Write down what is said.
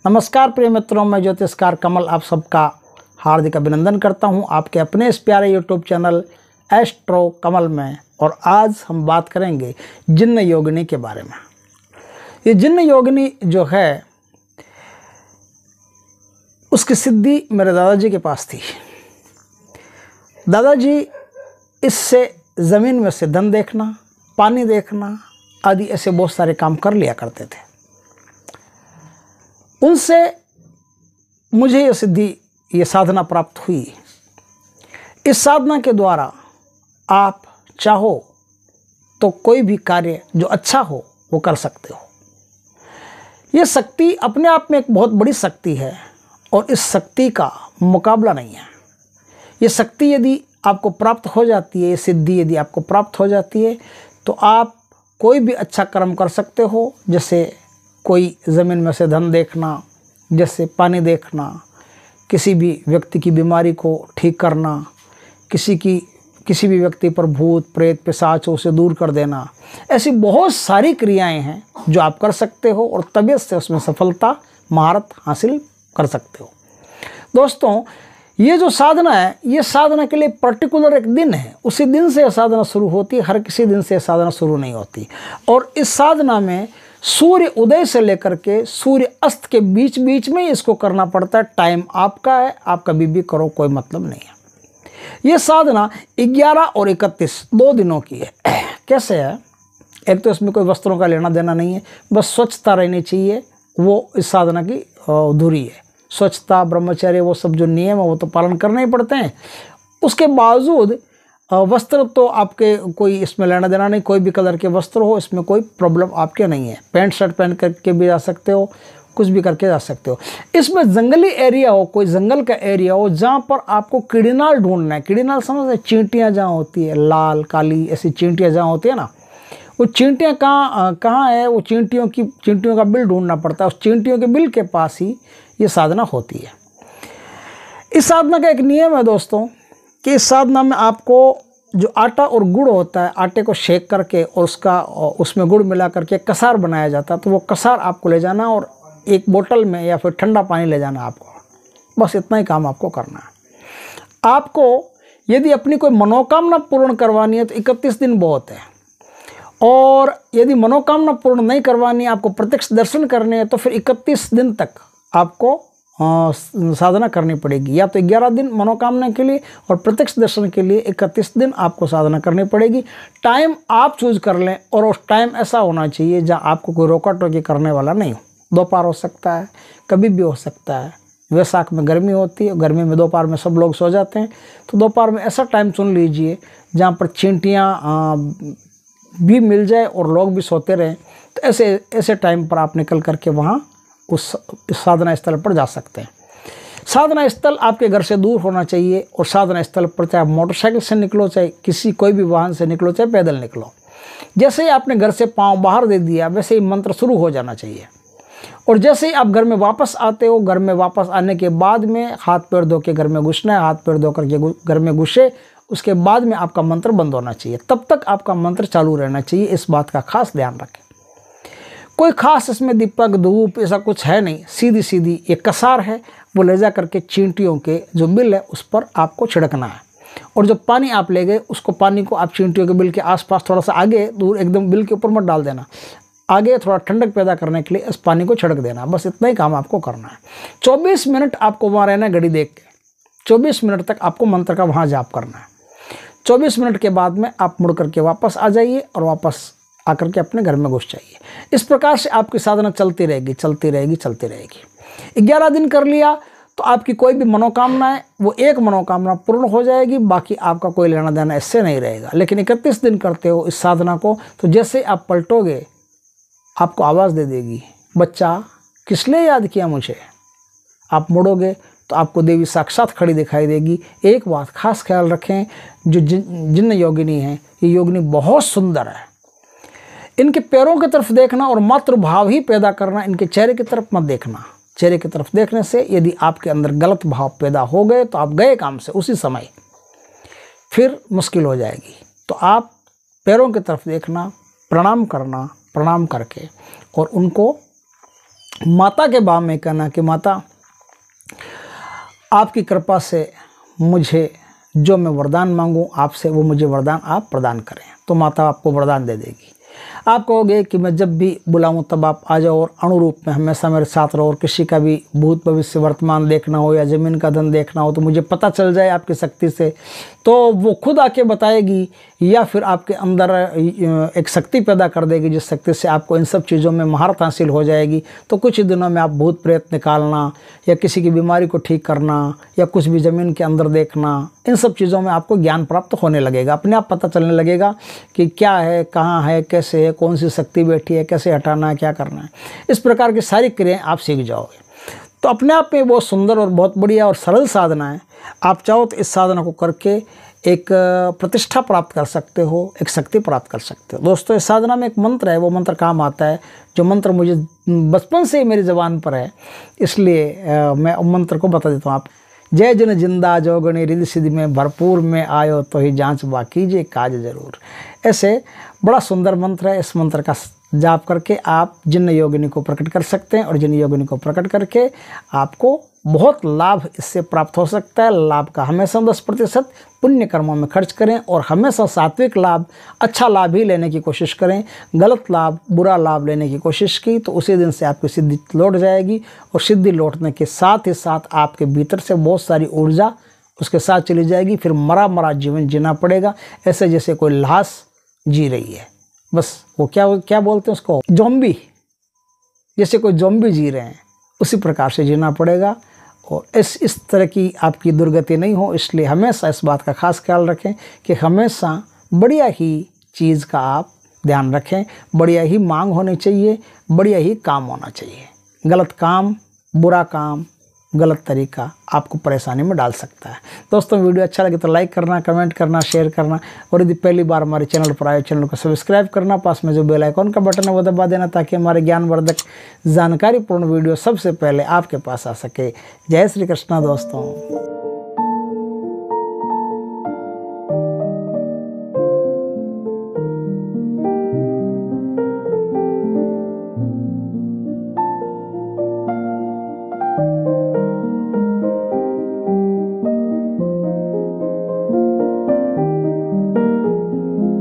नमस्कार प्रिय मित्रों, मैं ज्योतिषकार कमल आप सबका हार्दिक अभिनंदन करता हूं आपके अपने इस प्यारे यूट्यूब चैनल एस्ट्रो कमल में। और आज हम बात करेंगे जिन्न योगिनी के बारे में। ये जिन्न योगिनी जो है उसकी सिद्धि मेरे दादाजी के पास थी। दादाजी इससे ज़मीन में से धन देखना, पानी देखना आदि ऐसे बहुत सारे काम कर लिया करते थे। उनसे मुझे ये सिद्धि, ये साधना प्राप्त हुई। इस साधना के द्वारा आप चाहो तो कोई भी कार्य जो अच्छा हो वो कर सकते हो। ये शक्ति अपने आप में एक बहुत बड़ी शक्ति है और इस शक्ति का मुकाबला नहीं है। ये शक्ति यदि आपको प्राप्त हो जाती है, ये सिद्धि यदि आपको प्राप्त हो जाती है तो आप कोई भी अच्छा कर्म कर सकते हो। जैसे कोई ज़मीन में से धन देखना, जैसे पानी देखना, किसी भी व्यक्ति की बीमारी को ठीक करना, किसी भी व्यक्ति पर भूत प्रेत पिशाच उसे दूर कर देना, ऐसी बहुत सारी क्रियाएं हैं जो आप कर सकते हो और तबीयत से उसमें सफलता महारत हासिल कर सकते हो। दोस्तों, ये जो साधना है, ये साधना के लिए पर्टिकुलर एक दिन है, उसी दिन से यह साधना शुरू होती है, हर किसी दिन से यह साधना शुरू नहीं होती। और इस साधना में सूर्य उदय से लेकर के सूर्य अस्त के बीच बीच में इसको करना पड़ता है। टाइम आपका है, आप कभी भी करो, कोई मतलब नहीं है। ये साधना 11 और 31 2 दिनों की है। कैसे है? एक तो इसमें कोई वस्त्रों का लेना देना नहीं है, बस स्वच्छता रहनी चाहिए, वो इस साधना की धुरी है। स्वच्छता, ब्रह्मचर्य, वो सब जो नियम है वो तो पालन करने ही पड़ते हैं। उसके बावजूद वस्त्र तो आपके कोई इसमें लेना देना नहीं, कोई भी कलर के वस्त्र हो, इसमें कोई प्रॉब्लम आपके नहीं है। पैंट शर्ट पहन करके भी जा सकते हो, कुछ भी करके जा सकते हो। इसमें जंगली एरिया हो, कोई जंगल का एरिया हो जहाँ पर आपको कीड़ीनाल ढूंढना है। कीड़ीनाल समझते हैं? चींटियाँ जहाँ होती है, लाल काली ऐसी चींटियाँ जहाँ होती है ना, वो चींटियाँ कहाँ है? वो चींटियों का बिल ढूंढना पड़ता है। उस चींटियों के बिल के पास ही ये साधना होती है। इस साधना का एक नियम है दोस्तों कि इस साधना में आपको जो आटा और गुड़ होता है, आटे को शेक करके और उसमें गुड़ मिला करके कसार बनाया जाता है, तो वो कसार आपको ले जाना और एक बोतल में या फिर ठंडा पानी ले जाना आपको। बस इतना ही काम आपको करना है। आपको यदि अपनी कोई मनोकामना पूर्ण करवानी है तो 31 दिन बहुत है, और यदि मनोकामना पूर्ण नहीं करवानी है, आपको प्रत्यक्ष दर्शन करने हैं, तो फिर 31 दिन तक आपको साधना करनी पड़ेगी। या तो 11 दिन मनोकामना के लिए और प्रत्यक्ष दर्शन के लिए 31 दिन आपको साधना करनी पड़ेगी। टाइम आप चूज कर लें और उस टाइम ऐसा होना चाहिए जहां आपको कोई रोका टोकी करने वाला नहीं हो। दोपहर हो सकता है, कभी भी हो सकता है। वैसाख में गर्मी होती है, गर्मी में दोपहर में सब लोग सो जाते हैं, तो दोपहर में ऐसा टाइम चुन लीजिए जहाँ पर चींटियाँ भी मिल जाए और लोग भी सोते रहें। तो ऐसे टाइम पर आप निकल करके वहाँ उस साधना स्थल पर जा सकते हैं। साधना स्थल आपके घर से दूर होना चाहिए और साधना स्थल पर चाहे मोटरसाइकिल से निकलो, चाहे कोई भी वाहन से निकलो, चाहे पैदल निकलो। जैसे ही आपने घर से पाँव बाहर दे दिया वैसे ही मंत्र शुरू हो जाना चाहिए। और जैसे ही आप घर में वापस आते हो, घर में वापस आने के बाद में हाथ पैर धो के घर में घुसना है। हाथ पैर धो करके घर में घुसे, उसके बाद में आपका मंत्र बंद होना चाहिए। तब तक आपका मंत्र चालू रहना चाहिए। इस बात का खास ध्यान रखें। कोई खास इसमें दीपक धूप ऐसा कुछ है नहीं, सीधी ये कसार है, वो ले जा करके चींटियों के जो बिल है उस पर आपको छिड़कना है। और जो पानी आप ले गए उसको, पानी को आप चींटियों के बिल के आसपास थोड़ा सा आगे दूर, एकदम बिल के ऊपर मत डाल देना, आगे थोड़ा ठंडक पैदा करने के लिए इस पानी को छिड़क देना। बस इतना ही काम आपको करना है। 24 मिनट आपको वहाँ रहना है, घड़ी देख के 24 मिनट तक आपको मंत्र का वहाँ जाप करना है। 24 मिनट के बाद में आप मुड़ करके वापस आ जाइए और वापस आकर के अपने घर में घुस जाइए। इस प्रकार से आपकी साधना चलती रहेगी। 11 दिन कर लिया तो आपकी कोई भी मनोकामना है वो एक मनोकामना पूर्ण हो जाएगी, बाकी आपका कोई लेना देना इससे नहीं रहेगा। लेकिन 31 दिन करते हो इस साधना को, तो जैसे आप पलटोगे आपको आवाज़ दे देगी, बच्चा किस लिए याद किया मुझे। आप मुड़ोगे तो आपको देवी साक्षात खड़ी दिखाई देगी। एक बात खास ख्याल रखें, जो जिन्न योगिनी है, ये योगिनी बहुत सुंदर है। इनके पैरों की तरफ देखना और मातृभाव ही पैदा करना, इनके चेहरे की तरफ मत देखना। चेहरे की तरफ देखने से यदि आपके अंदर गलत भाव पैदा हो गए तो आप गए काम से उसी समय, फिर मुश्किल हो जाएगी। तो आप पैरों की तरफ देखना, प्रणाम करना, प्रणाम करके और उनको माता के भाव में कहना कि माता आपकी कृपा से मुझे जो मैं वरदान मांगूं आपसे वो मुझे वरदान आप प्रदान करें। तो माता आपको वरदान दे देगी। आप कहोगे कि मैं जब भी बुलाऊं तब आप आ जाओ और अणुरूप में हमेशा मेरे साथ रहो, और किसी का भी भूत भविष्य वर्तमान देखना हो या ज़मीन का धन देखना हो तो मुझे पता चल जाए आपकी शक्ति से, तो वो खुद आके बताएगी या फिर आपके अंदर एक शक्ति पैदा कर देगी जिस शक्ति से आपको इन सब चीज़ों में महारत हासिल हो जाएगी। तो कुछ ही दिनों में आप भूत प्रेत निकालना या किसी की बीमारी को ठीक करना या कुछ भी ज़मीन के अंदर देखना, इन सब चीज़ों में आपको ज्ञान प्राप्त होने लगेगा। अपने आप पता चलने लगेगा कि क्या है, कहाँ है, कैसे है, कौन सी शक्ति बैठी है, कैसे हटाना है, क्या करना है। इस प्रकार की सारी क्रियाएं आप सीख जाओगे। तो अपने आप में बहुत सुंदर और बहुत बढ़िया और सरल साधना है। आप चाहो तो इस साधना को करके एक प्रतिष्ठा प्राप्त कर सकते हो, एक शक्ति प्राप्त कर सकते हो। दोस्तों, इस साधना में एक मंत्र है, वो मंत्र काम आता है, जो मंत्र मुझे बचपन से ही मेरी ज़बान पर है, इसलिए मैं मंत्र को बता देता हूँ आप। जय जन जिंदा जोगणी रिद्धि सिद्धि में भरपूर में आयो तो ही जांच बाकी जे काज जरूर। ऐसे बड़ा सुंदर मंत्र है। इस मंत्र का जाप करके आप जिन योगिनी को प्रकट कर सकते हैं और जिन योगिनी को प्रकट करके आपको बहुत लाभ इससे प्राप्त हो सकता है। लाभ का हमेशा 10% पुण्य कर्मों में खर्च करें और हमेशा सात्विक लाभ, अच्छा लाभ ही लेने की कोशिश करें। गलत लाभ, बुरा लाभ लेने की कोशिश की तो उसी दिन से आपकी सिद्धि लौट जाएगी, और सिद्धि लौटने के साथ ही साथ आपके भीतर से बहुत सारी ऊर्जा उसके साथ चली जाएगी। फिर मरा मरा जीवन जीना पड़ेगा, ऐसे जैसे कोई लाश जी रही है। बस वो क्या बोलते हैं उसको, ज़ॉम्बी, जैसे कोई ज़ॉम्बी जी रहे हैं, उसी प्रकार से जीना पड़ेगा। और इस तरह की आपकी दुर्गति नहीं हो, इसलिए हमेशा इस बात का खास ख्याल रखें कि हमेशा बढ़िया ही चीज़ का आप ध्यान रखें। बढ़िया ही मांग होनी चाहिए, बढ़िया ही काम होना चाहिए। गलत काम, बुरा काम, गलत तरीका आपको परेशानी में डाल सकता है। दोस्तों, वीडियो अच्छा लगे तो लाइक करना, कमेंट करना, शेयर करना, और यदि पहली बार हमारे चैनल पर आए चैनल को सब्सक्राइब करना, पास में जो बेल आइकॉन का बटन है वो दबा देना, ताकि हमारे ज्ञानवर्धक जानकारीपूर्ण वीडियो सबसे पहले आपके पास आ सके। जय श्री कृष्णा दोस्तों।